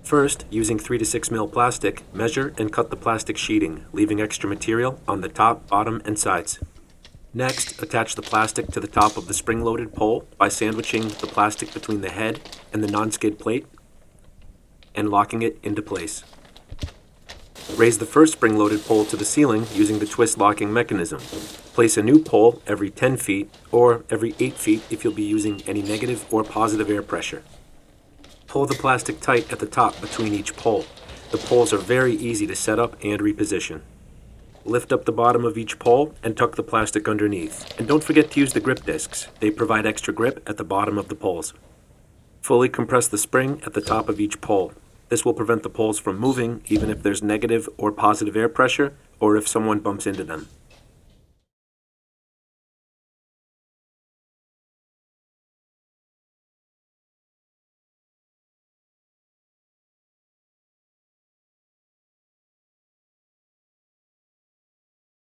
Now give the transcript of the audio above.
First, using 3 to 6 mil plastic, measure and cut the plastic sheeting, leaving extra material on the top, bottom, and sides. Next, attach the plastic to the top of the spring-loaded pole by sandwiching the plastic between the head and the non-skid plate and locking it into place. Raise the first spring-loaded pole to the ceiling using the twist locking mechanism. Place a new pole every 10 feet or every 8 feet if you'll be using any negative or positive air pressure. Pull the plastic tight at the top between each pole. The poles are very easy to set up and reposition. Lift up the bottom of each pole and tuck the plastic underneath. And don't forget to use the grip discs. They provide extra grip at the bottom of the poles. Fully compress the spring at the top of each pole. This will prevent the poles from moving even if there's negative or positive air pressure or if someone bumps into them.